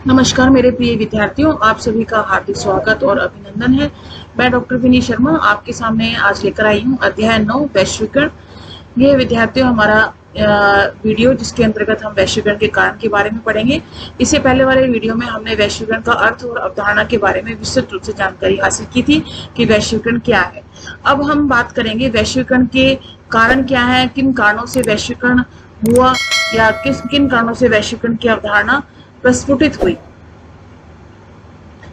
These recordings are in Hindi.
नमस्कार मेरे प्रिय विद्यार्थियों, आप सभी का हार्दिक स्वागत और अभिनंदन है। मैं डॉक्टर विनीत शर्मा आपके सामने आज लेकर आई हूँ अध्याय 9 वैश्वीकरण। ये विद्यार्थियों हमारा वीडियो जिसके अंतर्गत हम वैश्वीकरण के कारण के बारे में पढ़ेंगे। इससे पहले वाले वीडियो में हमने वैश्वीकरण का अर्थ और अवधारणा के बारे में विस्तृत रूप से जानकारी हासिल की थी कि वैश्वीकरण क्या है। अब हम बात करेंगे वैश्वीकरण के कारण क्या है, किन कारणों से वैश्वीकरण हुआ या किन कारणों से वैश्वीकरण की अवधारणा प्रस्फुटित हुई।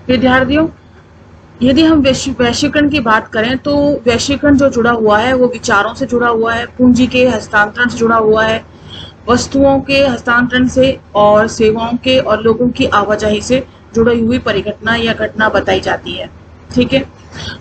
विद्यार्थियों, यदि हम वैश्वीकरण की बात करें तो वैश्वीकरण जो जुड़ा हुआ है वो विचारों से जुड़ा हुआ है, पूंजी के हस्तांतरण से जुड़ा हुआ है, वस्तुओं के हस्तांतरण से और सेवाओं के और लोगों की आवाजाही से जुड़ी हुई परिघटना या घटना बताई जाती है। ठीक है,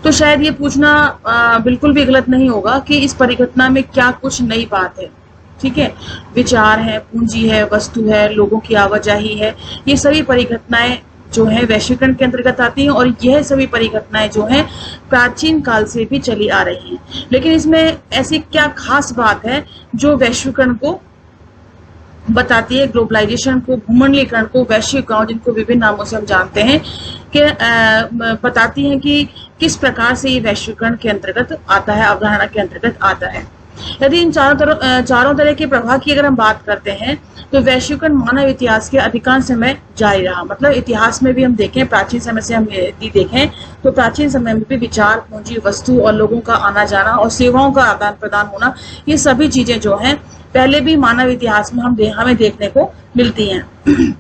तो शायद ये पूछना बिल्कुल भी गलत नहीं होगा कि इस परिघटना में क्या कुछ नई बात है। ठीक है, विचार है, पूंजी है, वस्तु है, लोगों की आवाजाही है, ये सभी परिघटनाएं जो है वैश्वीकरण के अंतर्गत आती हैं और यह सभी परिघटनाएं जो हैं प्राचीन काल से भी चली आ रही हैं। लेकिन इसमें ऐसी क्या खास बात है जो वैश्वीकरण को बताती है, ग्लोबलाइजेशन को, भूमंडलीकरण को, वैश्वीकरण जिनको विभिन्न नामों से हम जानते हैं कि बताती है कि किस प्रकार से ये वैश्वीकरण के अंतर्गत आता है, अवधारणा के अंतर्गत आता है। यदि इन चारों तरह के प्रभाव की अगर हम बात करते हैं तो वैश्वीकरण मानव इतिहास के अधिकांश समय जारी रहा। मतलब इतिहास में भी हम देखें, प्राचीन समय से हम यदि देखें तो प्राचीन समय में भी विचार, पूंजी, वस्तु और लोगों का आना जाना और सेवाओं का आदान प्रदान होना, ये सभी चीजें जो हैं पहले भी मानव इतिहास में हमें देखने को मिलती हैं।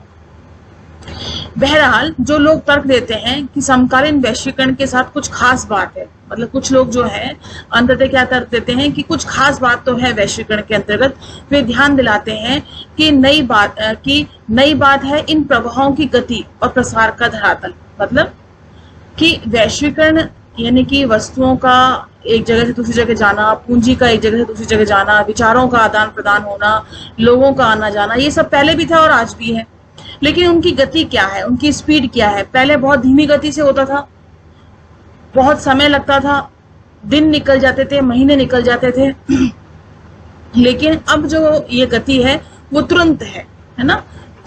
बहरहाल जो लोग तर्क देते हैं कि समकालीन वैश्वीकरण के साथ कुछ खास बात है, मतलब कुछ लोग जो है अंततः क्या तर्क देते हैं कि कुछ खास बात तो है वैश्वीकरण के अंतर्गत, वे ध्यान दिलाते हैं कि नई बात है इन प्रभावों की गति और प्रसार का धरातल। मतलब कि वैश्वीकरण यानी कि वस्तुओं का एक जगह से दूसरी जगह जाना, पूंजी का एक जगह से दूसरी जगह जाना, विचारों का आदान प्रदान होना, लोगों का आना जाना, ये सब पहले भी था और आज भी है। लेकिन उनकी गति क्या है, उनकी स्पीड क्या है? पहले बहुत धीमी गति से होता था, बहुत समय लगता था, दिन निकल जाते थे, महीने निकल जाते थे। लेकिन अब जो ये गति है वो तुरंत है ना।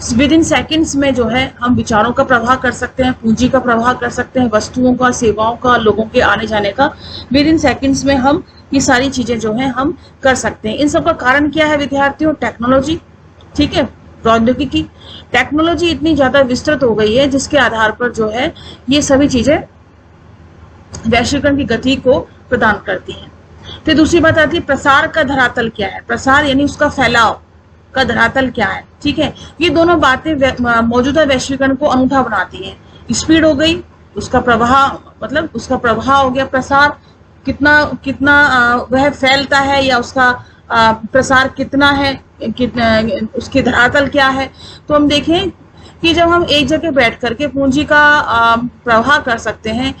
विद इन सेकेंड्स में जो है हम विचारों का प्रवाह कर सकते हैं, पूंजी का प्रवाह कर सकते हैं, वस्तुओं का, सेवाओं का, लोगों के आने जाने का विद इन सेकेंड्स में हम ये सारी चीजें जो है हम कर सकते हैं। इन सब का कारण क्या है विद्यार्थियों? टेक्नोलॉजी। ठीक है, प्रौद्योगिकी। टेक्नोलॉजी इतनी ज्यादा विस्तृत हो गई है जिसके आधार पर जो है ये सभी चीजें वैश्वीकरण की गति को प्रदान करती हैं। फिर दूसरी बात आती है प्रसार का धरातल क्या है। प्रसार यानी उसका फैलाव का धरातल क्या है। ठीक है, ये दोनों बातें मौजूदा वैश्वीकरण को अनूठा बनाती हैं। स्पीड हो गई, उसका प्रवाह, मतलब उसका प्रवाह हो गया, प्रसार कितना कितना वह फैलता है या उसका प्रसार कितना है, उसके धरातल क्या है। तो हम देखें कि जब हम एक जगह बैठ करके पूंजी का प्रवाह कर सकते हैं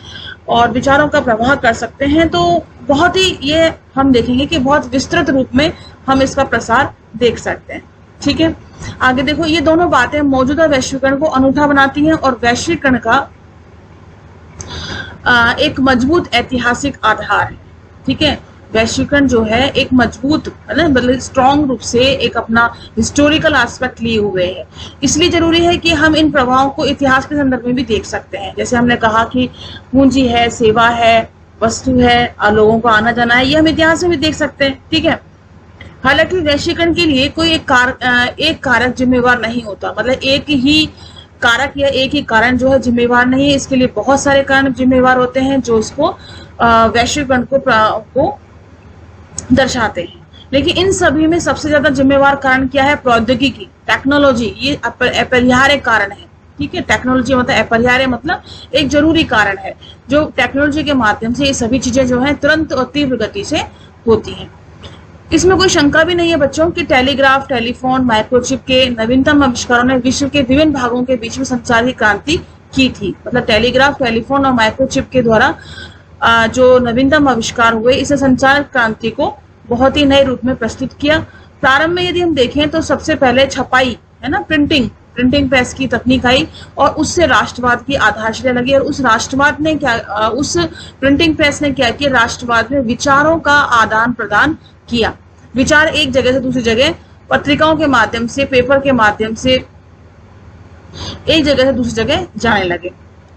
और विचारों का प्रवाह कर सकते हैं तो बहुत ही ये हम देखेंगे कि बहुत विस्तृत रूप में हम इसका प्रसार देख सकते हैं। ठीक है, आगे देखो, ये दोनों बातें मौजूदा वैश्वीकरण को अनूठा बनाती हैं और वैश्वीकरण का एक मजबूत ऐतिहासिक आधार है। ठीक है, वैश्वीकरण जो है एक मजबूत, है ना, मतलब स्ट्रॉन्ग रूप से एक अपना हिस्टोरिकल एस्पेक्ट लिए हुए है। इसलिए जरूरी है कि हम इन प्रभावों को इतिहास के संदर्भ में भी देख सकते हैं। जैसे हमने कहा कि पूंजी है, सेवा है, वस्तु है, लोगों को आना जाना है, ये हम इतिहास में भी देख सकते हैं। ठीक है, हालांकि वैश्वीकरण के लिए कोई एक कारक जिम्मेवार नहीं होता। मतलब एक ही कारक या एक ही कारण जो है जिम्मेवार नहीं है, इसके लिए बहुत सारे कारण जिम्मेवार होते हैं जो इसको वैश्वीकरण को दर्शाते हैं। लेकिन इन सभी में सबसे ज्यादा जिम्मेवार कारण क्या है? प्रौद्योगिकी, टेक्नोलॉजी, ये अपरिहार्य कारण है। ठीक है, टेक्नोलॉजी मतलब अपरिहार्य, मतलब एक जरूरी कारण है जो टेक्नोलॉजी के माध्यम से ये सभी चीजें जो है तुरंत और तीव्र गति से होती हैं। इसमें कोई शंका भी नहीं है बच्चों कि टेलीग्राफ, टेलीफोन, माइक्रोचिप के नवीनतम आविष्कारों ने विश्व के विभिन्न भागों के बीच में संचार की क्रांति की थी। मतलब टेलीग्राफ, टेलीफोन और माइक्रोचिप के द्वारा जो नवीनतम आविष्कार हुए, इसने संचार क्रांति को बहुत ही नए रूप में प्रस्तुत किया। प्रारंभ में यदि हम देखें तो सबसे पहले छपाई, है ना, प्रिंटिंग प्रेस की तकनीक आई और उससे राष्ट्रवाद की आधारशिला लगी। और उस राष्ट्रवाद ने क्या, उस प्रिंटिंग प्रेस ने क्या किया? राष्ट्रवाद में विचारों का आदान प्रदान किया। विचार एक जगह से दूसरी जगह पत्रिकाओं के माध्यम से, पेपर के माध्यम से एक जगह से दूसरी जगह जाने लगे।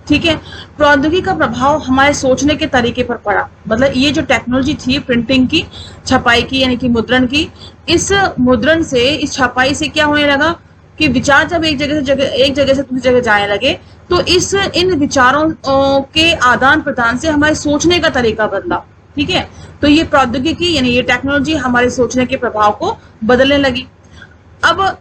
ठीक है, प्रौद्योगिकी का प्रभाव हमारे सोचने के तरीके पर पड़ा। मतलब ये जो टेक्नोलॉजी थी प्रिंटिंग की, छपाई की, यानी कि मुद्रण की, इस मुद्रण से, इस छपाई से क्या होने लगा कि विचार जब एक जगह से दूसरी जगह जाने लगे, तो इन विचारों के आदान प्रदान से हमारे सोचने का तरीका बदला। ठीक है, तो ये प्रौद्योगिकी यानी ये टेक्नोलॉजी हमारे सोचने के प्रभाव को बदलने लगी। अब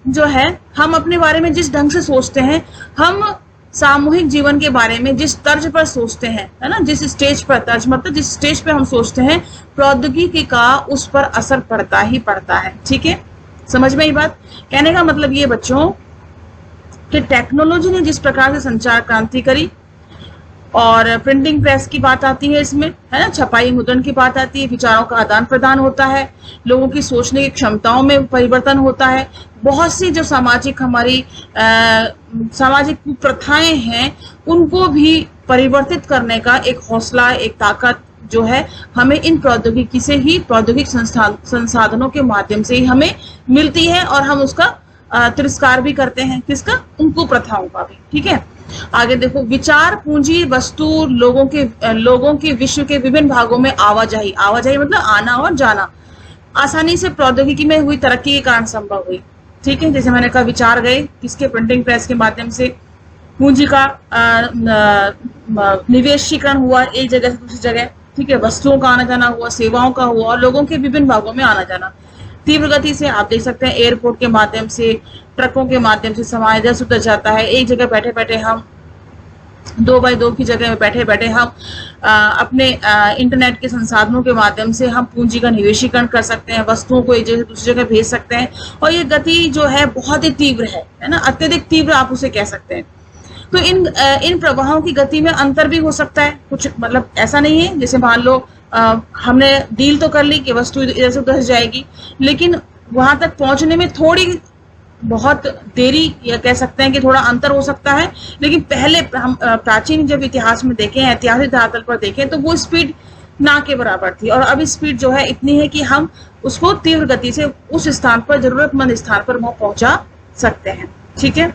जो है, हम अपने बारे में जिस ढंग से सोचते हैं, हम सामूहिक जीवन के बारे में जिस तर्ज पर सोचते हैं, है ना, जिस स्टेज पर, तर्ज मतलब जिस स्टेज पे हम सोचते हैं, प्रौद्योगिकी का उस पर असर पड़ता ही पड़ता है। ठीक है, समझ में ये बात? कहने का मतलब ये बच्चों कि टेक्नोलॉजी ने जिस प्रकार से संचार क्रांति करी, और प्रिंटिंग प्रेस की बात आती है इसमें, है ना, छपाई मुद्रण की बात आती है, विचारों का आदान प्रदान होता है, लोगों की सोचने की क्षमताओं में परिवर्तन होता है, बहुत सी जो सामाजिक हमारी सामाजिक प्रथाएं हैं उनको भी परिवर्तित करने का एक हौसला, एक ताकत जो है हमें इन प्रौद्योगिकी से ही, प्रौद्योगिक संसाधनों के माध्यम से ही हमें मिलती है, और हम उसका तिरस्कार भी करते हैं। किसका? उनको प्रथाओं का भी। ठीक है, आगे देखो, विचार, पूंजी, वस्तु, लोगों के विश्व के विभिन्न भागों में आवाजाही, आवाजाही मतलब आना और जाना, आसानी से प्रौद्योगिकी में हुई तरक्की के कारण संभव हुई। ठीक है, जैसे मैंने कहा, विचार गए किसके? प्रिंटिंग प्रेस के माध्यम से। पूंजी का निवेशीकरण हुआ एक जगह से दूसरी जगह। ठीक है, वस्तुओं का आना जाना हुआ, सेवाओं का हुआ, और लोगों के विभिन्न भागों में आना जाना। तीव्र गति से आप देख सकते हैं, एयरपोर्ट के माध्यम से, ट्रकों के माध्यम से सामान इधर से उधर जाता है। एक जगह बैठे बैठे हम 2x2 की जगह में बैठे बैठे हम अपने इंटरनेट के संसाधनों के माध्यम से हम पूंजी का निवेशीकरण कर सकते हैं, वस्तुओं को एक जगह से दूसरी जगह भेज सकते हैं, और ये गति जो है बहुत ही तीव्र है ना, अत्यधिक तीव्र आप उसे कह सकते हैं। तो इन प्रवाहों की गति में अंतर भी हो सकता है कुछ, मतलब ऐसा नहीं है, जैसे मान लो हमने डील तो कर ली कि वस्तु इधर से उधर जाएगी, लेकिन वहां तक पहुंचने में थोड़ी बहुत देरी, या कह सकते हैं कि थोड़ा अंतर हो सकता है। लेकिन पहले हम प्राचीन जब इतिहास में देखें, ऐतिहासिक धरातल पर देखें, तो वो स्पीड ना के बराबर थी, और अब स्पीड जो है इतनी है कि हम उसको तीव्र गति से उस स्थान पर, जरूरतमंद स्थान पर वो पहुंचा सकते हैं। ठीक है,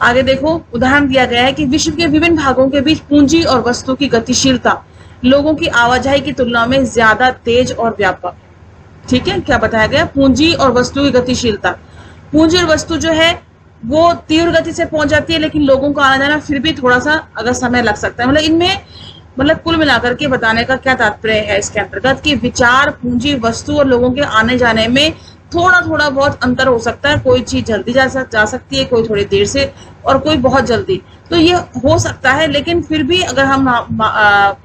आगे देखो, उदाहरण दिया गया है कि विश्व के विभिन्न भागों के बीच पूंजी और वस्तु की गतिशीलता लोगों की आवाजाही की तुलना में ज्यादा तेज और व्यापक। ठीक है, क्या बताया गया? पूंजी और वस्तु की गतिशीलता। पूंजी और वस्तु जो है वो तीव्र गति से पहुंच जाती है, लेकिन लोगों को आना जाना फिर भी थोड़ा सा अगर समय लग सकता है। मतलब इनमें, मतलब कुल मिलाकर के बताने का क्या तात्पर्य है इसके अंतर्गत कि विचार, पूंजी, वस्तु और लोगों के आने जाने में थोड़ा थोड़ा बहुत अंतर हो सकता है। कोई चीज जल्दी जा सकती है, कोई थोड़ी देर से, और कोई बहुत जल्दी। तो ये हो सकता है, लेकिन फिर भी अगर हम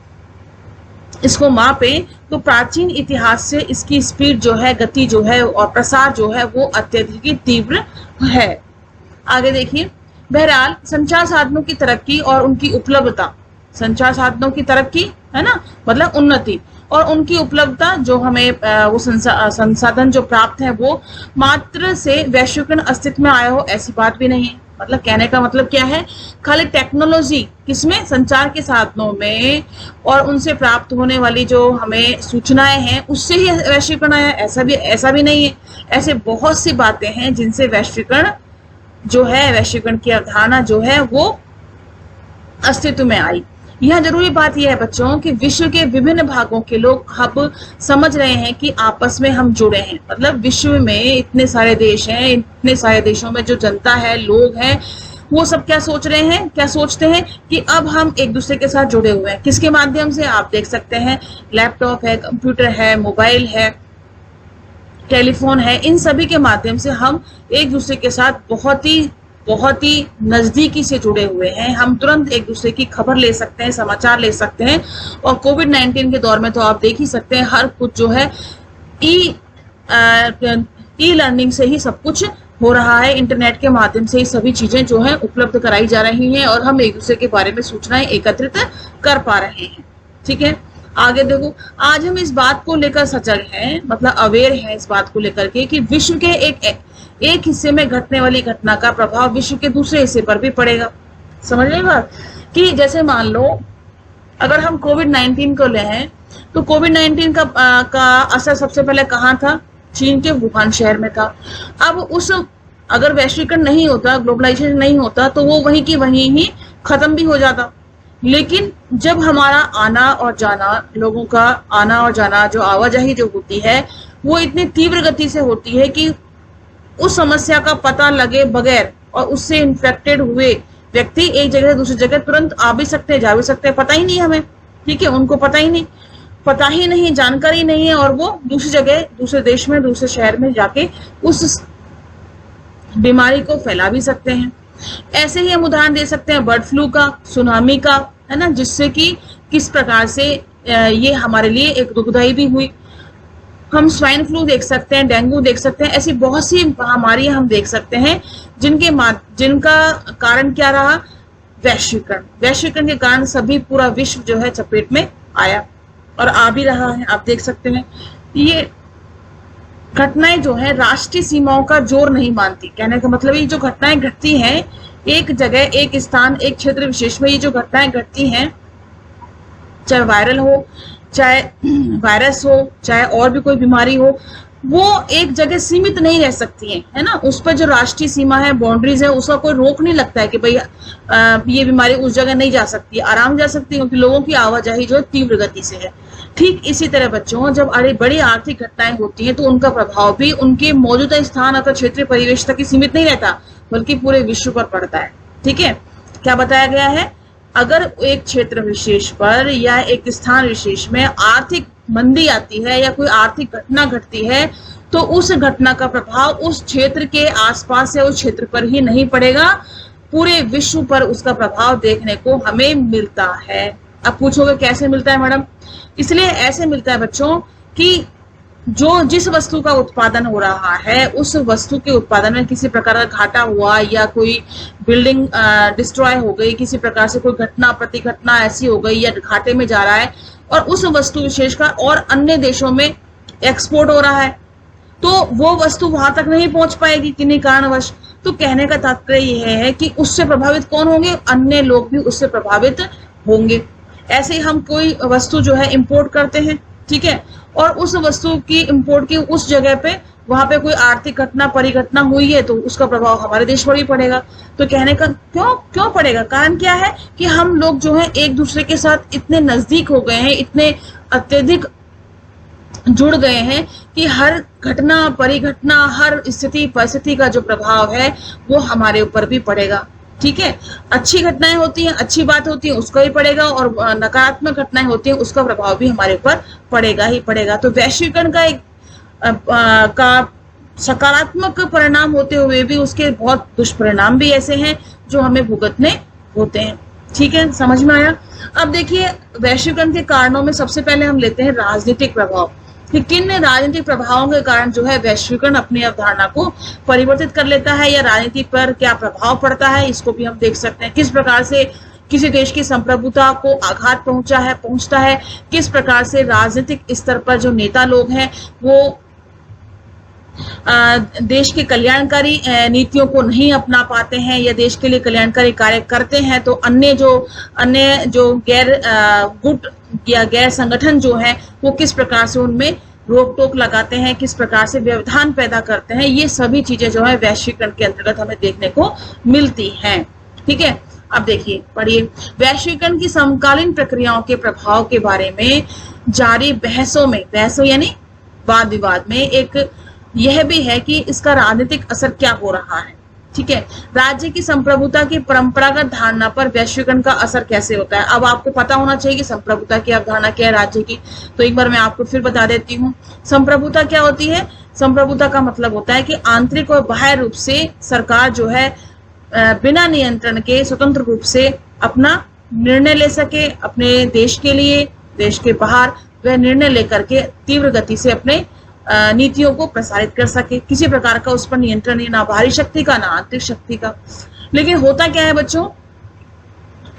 इसको मापें तो प्राचीन इतिहास से इसकी स्पीड जो है, गति जो है, और प्रसार जो है वो अत्यधिक तीव्र है। आगे देखिए, बहरहाल संचार साधनों की तरक्की और उनकी उपलब्धता, संचार साधनों की तरक्की है ना, मतलब उन्नति, और उनकी उपलब्धता जो हमें वो संसाधन जो प्राप्त है, वो मात्र से वैश्वीकरण अस्तित्व में आया हो ऐसी बात भी नहीं है। मतलब कहने का मतलब क्या है, खाली टेक्नोलॉजी किसमें? संचार के साधनों में, और उनसे प्राप्त होने वाली जो हमें सूचनाएं हैं उससे ही वैश्वीकरण आया, ऐसा भी नहीं है। ऐसे बहुत सी बातें हैं जिनसे वैश्वीकरण जो है, वैश्वीकरण की अवधारणा जो है वो अस्तित्व में आई। यह जरूरी बात यह है बच्चों कि विश्व के विभिन्न भागों के लोग अब समझ रहे हैं कि आपस में हम जुड़े हैं। मतलब विश्व में इतने सारे देश हैं, इतने सारे देशों में जो जनता है, लोग हैं, वो सब क्या सोच रहे हैं, क्या सोचते हैं कि अब हम एक दूसरे के साथ जुड़े हुए हैं। किसके माध्यम से? आप देख सकते हैं, लैपटॉप है, कंप्यूटर है, मोबाइल है, टेलीफोन है, इन सभी के माध्यम से हम एक दूसरे के साथ बहुत ही नजदीकी से जुड़े हुए हैं। हम तुरंत एक दूसरे की खबर ले सकते हैं, समाचार ले सकते हैं, और कोविड-19 के दौर में तो आप देख ही सकते हैं, हर कुछ जो है ई लर्निंग से ही सब कुछ हो रहा है। इंटरनेट के माध्यम से ही सभी चीजें जो है उपलब्ध कराई जा रही हैं, और हम एक दूसरे के बारे में सूचनाएं एकत्रित कर पा रहे हैं। ठीक है, आगे देखो, आज हम इस बात को लेकर सजग हैं, मतलब अवेयर हैं इस बात को लेकर के कि विश्व के एक हिस्से में घटने वाली घटना का प्रभाव विश्व के दूसरे हिस्से पर भी पड़ेगा। समझ रहे बात? कि जैसे मान लो अगर हम कोविड-19 को लें, तो कोविड-19 का असर सबसे पहले कहाँ था? चीन के वुहान शहर में था। अब अगर वैश्वीकरण नहीं होता, ग्लोबलाइजेशन नहीं होता, तो वो वहीं की वहीं ही खत्म भी हो जाता। लेकिन जब हमारा आना और जाना, लोगों का आना और जाना, जो आवाजाही जो होती है, वो इतनी तीव्र गति से होती है कि उस समस्या का पता लगे बगैर और उससे इन्फेक्टेड हुए व्यक्ति एक जगह से दूसरी जगह तुरंत आ भी सकते हैं, जा भी सकते हैं, पता ही नहीं हमें। ठीक है, उनको पता ही नहीं, जानकारी नहीं है, और वो दूसरी जगह, दूसरे देश में, दूसरे शहर में जाके उस बीमारी को फैला भी सकते हैं। ऐसे ही हम उदाहरण दे सकते हैं बर्ड फ्लू का, सुनामी का, है ना, जिससे कि किस प्रकार से ये हमारे लिए एक दुखदाई भी हुई। हम स्वाइन फ्लू देख सकते हैं, डेंगू देख सकते हैं, ऐसी बहुत सी महामारियां हम देख सकते हैं जिनका कारण क्या रहा, वैश्वीकरण। वैश्वीकरण के कारण सभी पूरा विश्व जो है चपेट में आया और आ भी रहा है। आप देख सकते हैं ये घटनाएं जो है राष्ट्रीय सीमाओं का जोर नहीं मानती। कहने का मतलब ये जो घटनाएं घटती हैं एक जगह, एक स्थान, एक क्षेत्र विशेष में, ये जो घटनाएं घटती हैं, चाहे वायरल हो, चाहे वायरस हो, चाहे और भी कोई बीमारी हो, वो एक जगह सीमित नहीं रह सकती है ना। उस पर जो राष्ट्रीय सीमा है, बाउंड्रीज है, उसका कोई रोक नहीं लगता है कि भाई ये बीमारी उस जगह नहीं जा सकती, आराम जा सकती है, क्योंकि लोगों की आवाजाही जो है तीव्र गति से है। ठीक इसी तरह बच्चों, जब बड़ी आर्थिक घटनाएं होती हैं तो उनका प्रभाव भी उनके मौजूदा स्थान अथवा क्षेत्रीय परिवेश तक ही सीमित नहीं रहता, बल्कि पूरे विश्व पर पड़ता है। ठीक है, क्या बताया गया है, अगर एक क्षेत्र विशेष पर या एक स्थान विशेष में आर्थिक मंदी आती है या कोई आर्थिक घटना घटती है, तो उस घटना का प्रभाव उस क्षेत्र के आसपास या उस क्षेत्र पर ही नहीं पड़ेगा, पूरे विश्व पर उसका प्रभाव देखने को हमें मिलता है। अब पूछोगे कैसे मिलता है मैडम? इसलिए ऐसे मिलता है बच्चों कि जिस वस्तु का उत्पादन हो रहा है, उस वस्तु के उत्पादन में किसी प्रकार का घाटा हुआ या कोई बिल्डिंग डिस्ट्रॉय हो गई, किसी प्रकार से कोई घटना प्रतिघटना ऐसी हो गई या घाटे में जा रहा है, और उस वस्तु विशेष का और अन्य देशों में एक्सपोर्ट हो रहा है, तो वो वस्तु वहां तक नहीं पहुंच पाएगी किन्हीं कारणवश। तो कहने का तात्पर्य यह है कि उससे प्रभावित कौन होंगे? अन्य लोग भी उससे प्रभावित होंगे। ऐसे ही हम कोई वस्तु जो है इंपोर्ट करते हैं, ठीक है, और उस वस्तु की इंपोर्ट की उस जगह पे वहां पे कोई आर्थिक घटना परिघटना हुई है, तो उसका प्रभाव हमारे देश पर भी पड़ेगा। तो कहने का क्यों पड़ेगा? कारण क्या है कि हम लोग जो है एक दूसरे के साथ इतने नजदीक हो गए हैं, इतने अत्यधिक जुड़ गए हैं कि हर घटना परिघटना, हर स्थिति परिस्थिति का जो प्रभाव है वो हमारे ऊपर भी पड़ेगा। ठीक है, अच्छी घटनाएं होती हैं, अच्छी बात होती है, उसका भी पड़ेगा, और नकारात्मक घटनाएं होती हैं, उसका प्रभाव भी हमारे ऊपर पड़ेगा ही पड़ेगा। तो वैश्वीकरण का एक सकारात्मक परिणाम होते हुए भी उसके बहुत दुष्परिणाम भी ऐसे हैं जो हमें भुगतने होते हैं। ठीक है, समझ में आया? अब देखिए, वैश्वीकरण के कारणों में सबसे पहले हम लेते हैं राजनीतिक प्रभाव, कि किन राजनीतिक प्रभावों के कारण जो है वैश्वीकरण अपनी अवधारणा को परिवर्तित कर लेता है, या राजनीति पर क्या प्रभाव पड़ता है, इसको भी हम देख सकते हैं। किस प्रकार से किसी देश की संप्रभुता को आघात पहुंचता है, किस प्रकार से राजनीतिक स्तर पर जो नेता लोग हैं वो देश के कल्याणकारी नीतियों को नहीं अपना पाते हैं, या देश के लिए कल्याणकारी कार्य करते हैं तो अन्य जो गैर गुट या गैर संगठन जो है वो किस प्रकार से उनमें रोक टोक लगाते हैं, किस प्रकार से व्यवधान पैदा करते हैं। ये सभी चीजें जो है वैश्वीकरण के अंतर्गत हमें देखने को मिलती हैं। ठीक है, अब देखिए, पढ़िए, वैश्वीकरण की समकालीन प्रक्रियाओं के प्रभाव के बारे में जारी बहसों यानी वाद विवाद में एक यह भी है कि इसका राजनीतिक असर क्या हो रहा है। ठीक है, राज्य की संप्रभुता की परंपरागत धारणा पर वैश्वीकरण का असर कैसे होता है। अब आपको पता होना चाहिए कि संप्रभुता की अवधारणा क्या है राज्य की, तो एक बार मैं आपको फिर बता देती हूँ। संप्रभुता क्या होती है? संप्रभुता का मतलब होता है कि आंतरिक और बाह्य रूप से सरकार जो है बिना नियंत्रण के स्वतंत्र रूप से अपना निर्णय ले सके, अपने देश के लिए, देश के बाहर वह निर्णय लेकर के तीव्र गति से अपने नीतियों को प्रसारित कर सके। किसी प्रकार का उस पर नियंत्रण नहीं, ना बाहरी शक्ति का, ना आंतरिक शक्ति का। लेकिन होता क्या है बच्चों,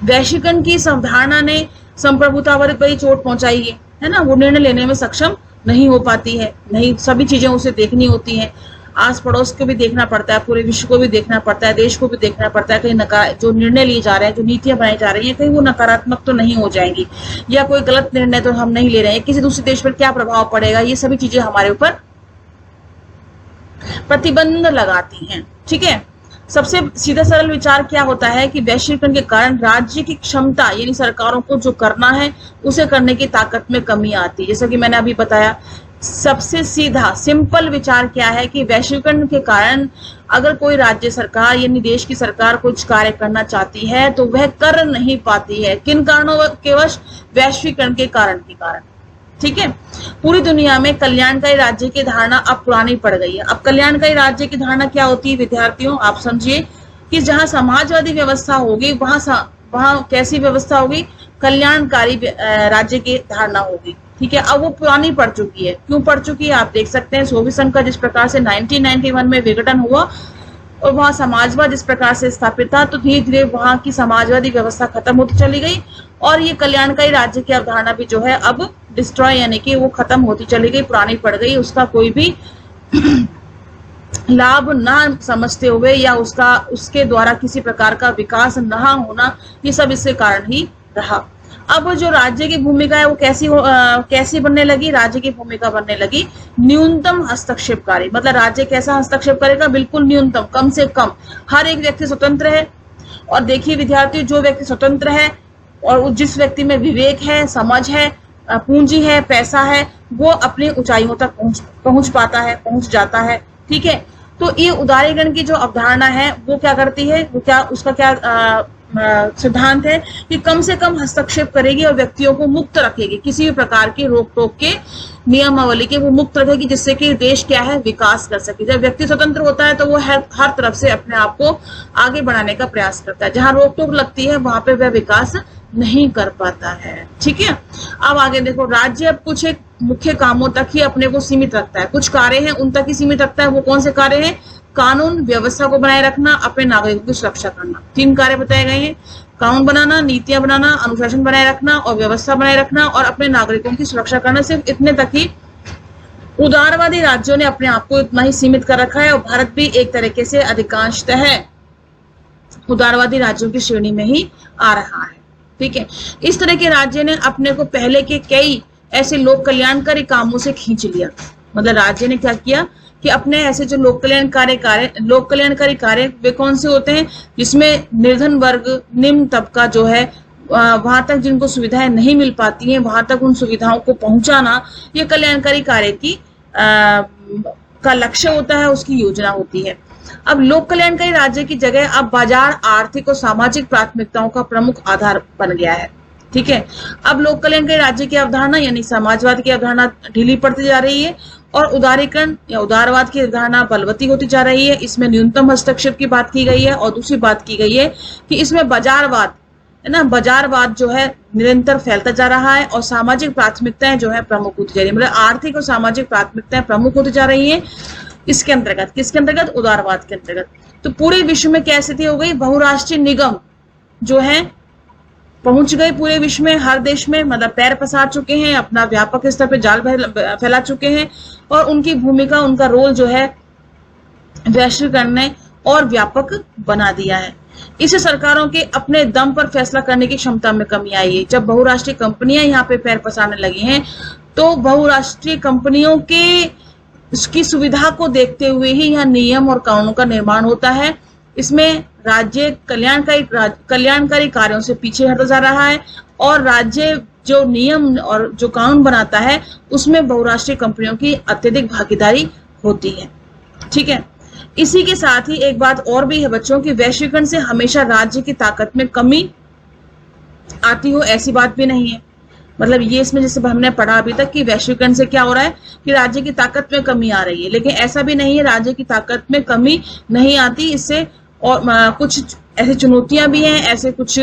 वैश्वीकरण की अवधारणा ने संप्रभुता पर बड़ी चोट पहुंचाई है ना। वो निर्णय लेने में सक्षम नहीं हो पाती है, नहीं, सभी चीजें उसे देखनी होती हैं, आस पड़ोस को भी देखना पड़ता है, पूरे विश्व को भी देखना पड़ता है, देश को भी देखना पड़ता है। कहीं जो निर्णय लिए जा रहे हैं, जो नीतियां बनाई जा रही हैं, कहीं वो नकारात्मक तो नहीं हो जाएंगी, या कोई गलत निर्णय तो हम नहीं ले रहे हैं, किसी दूसरे देश पर क्या प्रभाव पड़ेगा, ये सभी चीजें हमारे ऊपर प्रतिबंध लगाती हैं। ठीक है, सबसे सीधा सरल विचार क्या होता है कि वैश्वीकरण के कारण राज्य की क्षमता यानी सरकारों को जो करना है उसे करने की ताकत में कमी आती है। जैसा कि मैंने अभी बताया, सबसे सीधा सिंपल विचार क्या है कि वैश्वीकरण के कारण अगर कोई राज्य सरकार यानी देश की सरकार कुछ कार्य करना चाहती है तो वह कर नहीं पाती है। किन कारणों के वश? वैश्वीकरण के कारण ठीक है। पूरी दुनिया में कल्याणकारी राज्य की धारणा अब पुरानी पड़ गई है। अब कल्याणकारी राज्य की धारणा क्या होती है विद्यार्थियों, आप समझिए कि जहां समाजवादी व्यवस्था होगी वहां कैसी व्यवस्था होगी? कल्याणकारी राज्य की धारणा होगी। ठीक है, अब वो पुरानी पड़ चुकी है। क्यों पड़ चुकी है? आप देख सकते हैं सोवियत संघ का जिस प्रकार से 1991 में विघटन हुआ और वहां समाजवाद जिस प्रकार से स्थापित था, तो धीरे धीरे वहां की समाजवादी व्यवस्था खत्म होती चली गई और ये कल्याणकारी राज्य की अवधारणा भी जो है अब डिस्ट्रॉय यानी कि वो खत्म होती चली गई, पुरानी पड़ गई, उसका कोई भी लाभ ना समझते हुए या उसके द्वारा किसी प्रकार का विकास न होना, ये सब इसके कारण ही रहा। अब जो राज्य की भूमिका है वो कैसी बनने लगी? राज्य की भूमिका बनने लगी न्यूनतम हस्तक्षेपकारी। मतलब राज्य कैसा हस्तक्षेप करेगा? बिल्कुल न्यूनतम, कम से कम। हर एक व्यक्ति स्वतंत्र है और देखिए विद्यार्थी, जो व्यक्ति स्वतंत्र है और जिस व्यक्ति में विवेक है, समझ है, पूंजी है, पैसा है, वो अपनी ऊंचाइयों तक पहुंच पाता है, पहुंच जाता है। ठीक है, तो ये उदारीकरण की जो अवधारणा है वो क्या करती है, उसका क्या सिद्धांत है कि कम से कम हस्तक्षेप करेगी और व्यक्तियों को मुक्त रखेगी, किसी भी प्रकार की रोक टोक के नियमावली के वो मुक्त रखेगी, जिससे कि देश क्या है, विकास कर सके। जब व्यक्ति स्वतंत्र होता है तो वो हर तरफ से अपने आप को आगे बढ़ाने का प्रयास करता है। जहां रोक टोक लगती है वहां पे वह विकास नहीं कर पाता है। ठीक है, अब आगे देखो, राज्य अब कुछ एक मुख्य कामों तक ही अपने को सीमित रखता है, कुछ कार्य हैं उन तक ही सीमित रखता है। वो कौन से कार्य हैं? कानून व्यवस्था को बनाए रखना, अपने नागरिकों की सुरक्षा करना। 3 कार्य बताए गए हैं, कानून बनाना, नीतियां बनाना, अनुशासन बनाए रखना और व्यवस्था बनाए रखना और अपने नागरिकों की सुरक्षा करना। सिर्फ इतने तक ही उदारवादी राज्यों ने अपने आप को इतना ही सीमित कर रखा है और भारत भी एक तरीके से अधिकांशतः उदारवादी राज्यों की श्रेणी में ही आ रहा है। ठीक है, इस तरह के राज्य ने अपने को पहले के कई ऐसे लोक कल्याणकारी कामों से खींच लिया। मतलब राज्य ने क्या किया कि अपने ऐसे जो लोक कल्याणकारी कार्य वे कौन से होते हैं, जिसमें निर्धन वर्ग, निम्न तबका जो है वहां तक जिनको सुविधाएं नहीं मिल पाती हैं वहां तक उन सुविधाओं को पहुंचाना, ये कल्याणकारी कार्य की का लक्ष्य होता है, उसकी योजना होती है। अब लोक कल्याणकारी राज्य की जगह अब बाजार आर्थिक और सामाजिक प्राथमिकताओं का प्रमुख आधार बन गया है। ठीक है, अब लोक कल्याणकारी राज्य की अवधारणा यानी समाजवाद की अवधारणा ढीली पड़ती जा रही है और उदारीकरण या उदारवाद की अवधारणा बलवती होती जा रही है। इसमें न्यूनतम हस्तक्षेप की बात की गई है और दूसरी बात की गई है कि इसमें बाजारवाद है ना, बाजारवाद जो है निरंतर फैलता जा रहा है और सामाजिक प्राथमिकताएं जो है प्रमुख होती जा रही है। मतलब आर्थिक और सामाजिक प्राथमिकताएं प्रमुख होती जा रही है इसके अंतर्गत, किसके अंतर्गत? उदारवाद के अंतर्गत। तो पूरे विश्व में क्या स्थिति हो गई? बहुराष्ट्रीय निगम जो है पहुंच गए पूरे विश्व में, हर देश में, मतलब पैर पसार चुके हैं, अपना व्यापक स्तर पर जाल फैला चुके हैं और उनकी भूमिका, उनका रोल जो है वैश्वीकरण ने और व्यापक बना दिया है। इससे सरकारों के अपने दम पर फैसला करने की क्षमता में कमी आई है। जब बहुराष्ट्रीय कंपनियां यहाँ पे पैर पसारने लगी हैं तो बहुराष्ट्रीय कंपनियों के उसकी सुविधा को देखते हुए ही यहाँ नियम और कानूनों का निर्माण होता है। इसमें राज्य कल्याणकारी कार्यों से पीछे हटता जा रहा है और राज्य जो नियम और जो कानून बनाता है उसमें बहुराष्ट्रीय कंपनियों की अत्यधिक भागीदारी होती है। ठीक है, इसी के साथ ही एक बात और भी है बच्चों की वैश्वीकरण से हमेशा राज्य की ताकत में कमी आती हो ऐसी बात भी नहीं है। मतलब ये इसमें जैसे हमने पढ़ा अभी तक कि वैश्वीकरण से क्या हो रहा है कि राज्य की ताकत में कमी आ रही है, लेकिन ऐसा भी नहीं है राज्य की ताकत में कमी नहीं आती। इससे और कुछ ऐसी चुनौतियां भी हैं, ऐसे कुछ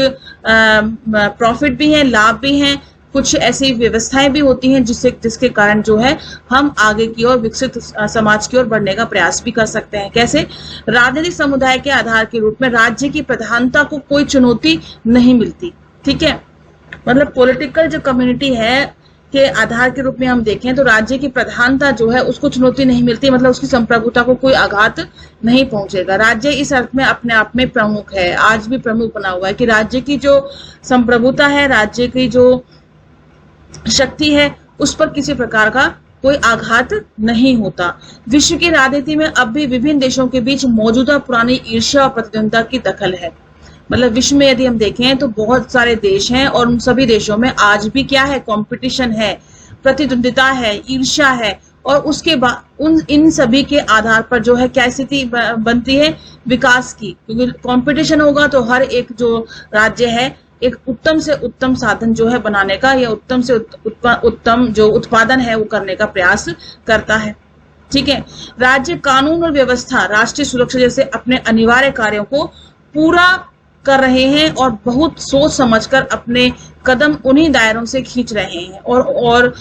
प्रॉफिट भी हैं, लाभ भी हैं, कुछ ऐसी व्यवस्थाएं भी होती हैं जिसके कारण जो है हम आगे की ओर विकसित समाज की ओर बढ़ने का प्रयास भी कर सकते हैं। कैसे? राजनीतिक समुदाय के आधार के रूप में राज्य की प्रधानता को कोई चुनौती नहीं मिलती। ठीक है, मतलब पॉलिटिकल जो कम्युनिटी है के आधार के रूप में हम देखें तो राज्य की प्रधानता जो है उसको चुनौती नहीं मिलती, मतलब उसकी संप्रभुता को कोई आघात नहीं पहुंचेगा। राज्य इस अर्थ में अपने आप में प्रमुख है, आज भी प्रमुख बना हुआ है कि राज्य की जो संप्रभुता है, राज्य की जो शक्ति है, उस पर किसी प्रकार का कोई आघात नहीं होता। विश्व की राजनीति में अब भी विभिन्न देशों के बीच मौजूदा पुरानी ईर्ष्या और प्रतिद्वंदिता की दखल है। मतलब विश्व में यदि हम देखें तो बहुत सारे देश हैं और उन सभी देशों में आज भी क्या है, कंपटीशन है, प्रतिद्वंदिता है, ईर्ष्या है, और उसके बाद इन सभी के आधार पर जो है क्या स्थिति बनती है, विकास की। क्योंकि कंपटीशन होगा तो हर एक जो राज्य है एक उत्तम से उत्तम साधन जो है बनाने का, या उत्तम से उत्तम जो उत्पादन है वो करने का प्रयास करता है। ठीक है, राज्य कानून और व्यवस्था, राष्ट्रीय सुरक्षा जैसे अपने अनिवार्य कार्यों को पूरा कर रहे हैं और बहुत सोच समझकर अपने कदम उन्हीं दायरों से खींच रहे हैं और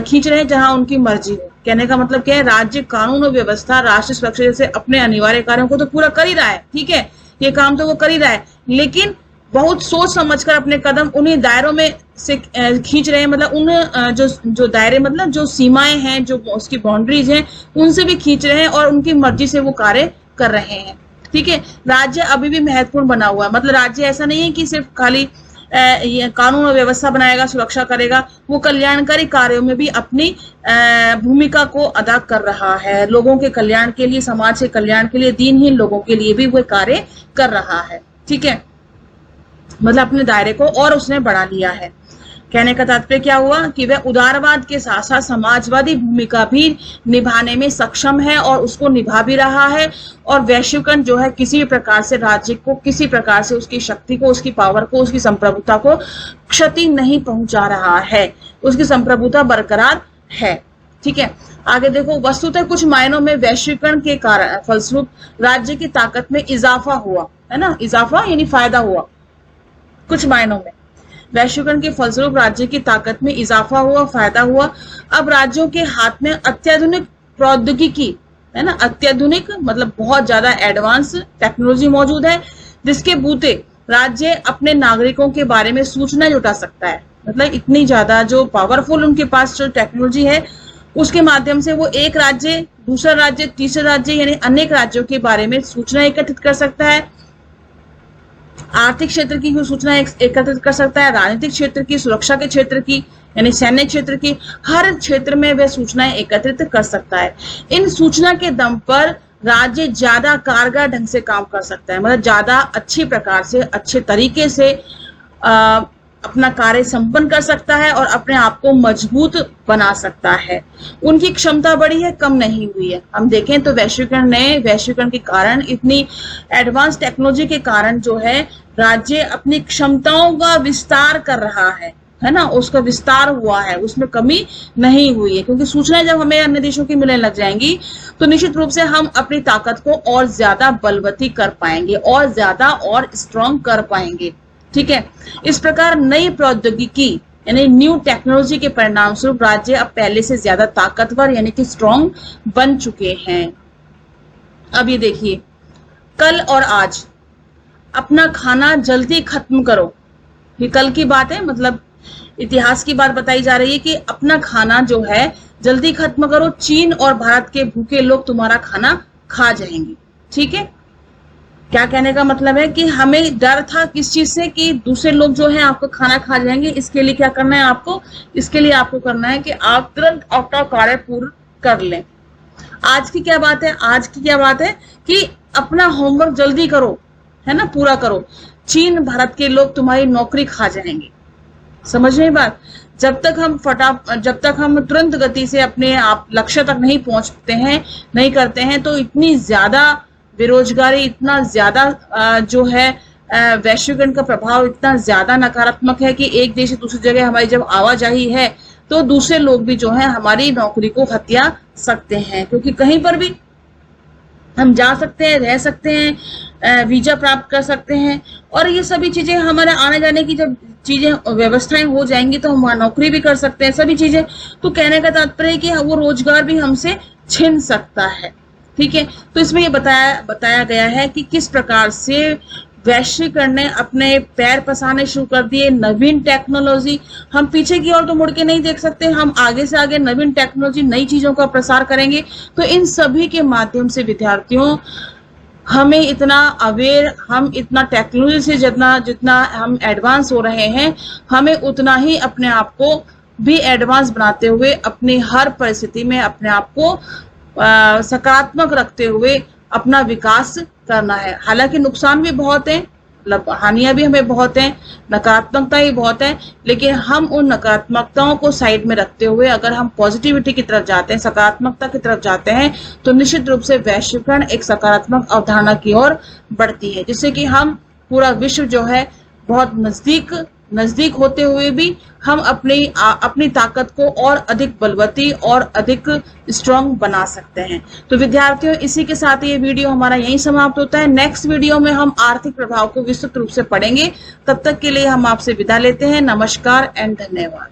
खींच रहे हैं जहां उनकी मर्जी हो। कहने का मतलब क्या है, राज्य कानून और व्यवस्था, राष्ट्रीय सुरक्षा जैसे अपने अनिवार्य कार्यों को तो पूरा कर ही रहा है। ठीक है, ये काम तो वो कर ही रहा है, लेकिन बहुत सोच समझकर अपने कदम उन्हीं दायरों में से खींच रहे हैं। मतलब उन जो दायरे, मतलब जो सीमाएं हैं, जो उसकी बाउंड्रीज हैं, उनसे भी खींच रहे हैं और उनकी मर्जी से वो कार्य कर रहे हैं। ठीक है, राज्य अभी भी महत्वपूर्ण बना हुआ है। मतलब राज्य ऐसा नहीं है कि सिर्फ खाली कानून और व्यवस्था बनाएगा, सुरक्षा करेगा, वो कल्याणकारी कार्यों में भी अपनी भूमिका को अदा कर रहा है। लोगों के कल्याण के लिए, समाज के कल्याण के लिए, दीनहीन लोगों के लिए भी वो कार्य कर रहा है। ठीक है, मतलब अपने दायरे को और उसने बढ़ा लिया है। कहने का तात्पर्य क्या हुआ कि वह उदारवाद के साथ साथ समाजवादी भूमिका भी निभाने में सक्षम है और उसको निभा भी रहा है। और वैश्वीकरण जो है किसी भी प्रकार से राज्य को, किसी प्रकार से उसकी शक्ति को, उसकी पावर को, उसकी संप्रभुता को क्षति नहीं पहुंचा रहा है, उसकी संप्रभुता बरकरार है। ठीक है, आगे देखो, वस्तुतः कुछ मायनों में वैश्वीकरण के कारण फलस्वरूप राज्य की ताकत में इजाफा हुआ है ना, इजाफा यानी फायदा हुआ। कुछ मायनों में वैश्वीकरण के फलस्वरूप राज्य की ताकत में इजाफा हुआ, फायदा हुआ। अब राज्यों के हाथ में अत्याधुनिक प्रौद्योगिकी है ना, अत्याधुनिक मतलब बहुत ज्यादा एडवांस टेक्नोलॉजी मौजूद है, जिसके बूते राज्य अपने नागरिकों के बारे में सूचना जुटा सकता है। मतलब इतनी ज्यादा जो पावरफुल उनके पास जो टेक्नोलॉजी है, उसके माध्यम से वो एक राज्य, दूसरा राज्य, तीसरा राज्य यानी अनेक राज्यों के बारे में सूचना एकत्रित कर सकता है। आर्थिक क्षेत्र की सूचना एकत्रित कर सकता है, राजनीतिक क्षेत्र की, सुरक्षा के क्षेत्र की यानी सैन्य क्षेत्र की, हर क्षेत्र में वह सूचनाएं एकत्रित कर सकता है। इन सूचना के दम पर राज्य ज्यादा कारगर ढंग से काम कर सकता है, मतलब ज्यादा अच्छी प्रकार से, अच्छे तरीके से अपना कार्य संपन्न कर सकता है और अपने आप को मजबूत बना सकता है। उनकी क्षमता बढ़ी है, कम नहीं हुई है। हम देखें तो वैश्वीकरण के कारण, इतनी एडवांस टेक्नोलॉजी के कारण जो है राज्य अपनी क्षमताओं का विस्तार कर रहा है ना, उसका विस्तार हुआ है, उसमें कमी नहीं हुई है। क्योंकि सूचनाएं जब हमें अन्य देशों की मिलने लग जाएंगी तो निश्चित रूप से हम अपनी ताकत को और ज्यादा बलवती कर पाएंगे और ज्यादा और स्ट्रॉन्ग कर पाएंगे। ठीक है, इस प्रकार नई प्रौद्योगिकी यानी न्यू टेक्नोलॉजी के परिणाम स्वरूप राज्य अब पहले से ज्यादा ताकतवर यानी कि स्ट्रॉन्ग बन चुके हैं। अब ये देखिए, कल और आज अपना खाना जल्दी खत्म करो, ये कल की बात है, मतलब इतिहास की बात बताई जा रही है कि अपना खाना जो है जल्दी खत्म करो, चीन और भारत के भूखे लोग तुम्हारा खाना खा जाएंगे। ठीक है, क्या कहने का मतलब है कि हमें डर था किस चीज से, कि दूसरे लोग जो है आपको खाना खा जाएंगे। इसके लिए क्या करना है आपको, इसके लिए आपको करना है कि आप तुरंत अपना कार्य पूर्ण कर लें। आज की क्या बात है, आज की क्या बात है कि अपना होमवर्क जल्दी करो, है ना, पूरा करो, चीन भारत के लोग तुम्हारी नौकरी खा जाएंगे। समझ रहे बात, जब तक हम तुरंत गति से अपने आप लक्ष्य तक नहीं पहुंचते हैं, नहीं करते हैं, तो इतनी ज्यादा बेरोजगारी, इतना ज्यादा जो है वैश्वीकरण का प्रभाव इतना ज्यादा नकारात्मक है कि एक देश से दूसरी जगह हमारी जब आवाजाही है तो दूसरे लोग भी जो है हमारी नौकरी को हत्या सकते हैं। क्योंकि कहीं पर भी हम जा सकते हैं, रह सकते हैं, वीजा प्राप्त कर सकते हैं, और ये सभी चीजें हमारे आने जाने की जब चीजें व्यवस्थाएं हो जाएंगी तो हम नौकरी भी कर सकते हैं, सभी चीजें। तो कहने का तात्पर्य है कि वो रोजगार भी हमसे छिन सकता है। ठीक है, तो इसमें ये बताया गया है कि किस प्रकार से वैश्वीकरण ने अपने पैर पसारने शुरू कर दिए। नवीन टेक्नोलॉजी, हम पीछे की ओर तो मुड़ के नहीं देख सकते, हम आगे से आगे नवीन टेक्नोलॉजी, नई चीजों का प्रसार करेंगे। तो इन सभी के माध्यम से विद्यार्थियों, हमें इतना अवेयर, हम इतना टेक्नोलॉजी से जितना हम एडवांस हो रहे हैं, हमें उतना ही अपने आप को भी एडवांस बनाते हुए अपनी हर परिस्थिति में अपने आप को सकारात्मक रखते हुए अपना विकास करना है। हालांकि नुकसान भी बहुत हैं, मतलब हानियां भी हमें बहुत हैं, नकारात्मकता ही बहुत है, लेकिन हम उन नकारात्मकताओं को साइड में रखते हुए अगर हम पॉजिटिविटी की तरफ जाते हैं, सकारात्मकता की तरफ जाते हैं, तो निश्चित रूप से वैश्वीकरण एक सकारात्मक अवधारणा की ओर बढ़ती है, जिससे कि हम पूरा विश्व जो है बहुत नजदीक होते हुए भी हम अपनी ताकत को और अधिक बलवती और अधिक स्ट्रांग बना सकते हैं। तो विद्यार्थियों, इसी के साथ ये वीडियो हमारा यहीं समाप्त होता है। नेक्स्ट वीडियो में हम आर्थिक प्रभाव को विस्तृत रूप से पढ़ेंगे। तब तक के लिए हम आपसे विदा लेते हैं। नमस्कार एंड धन्यवाद।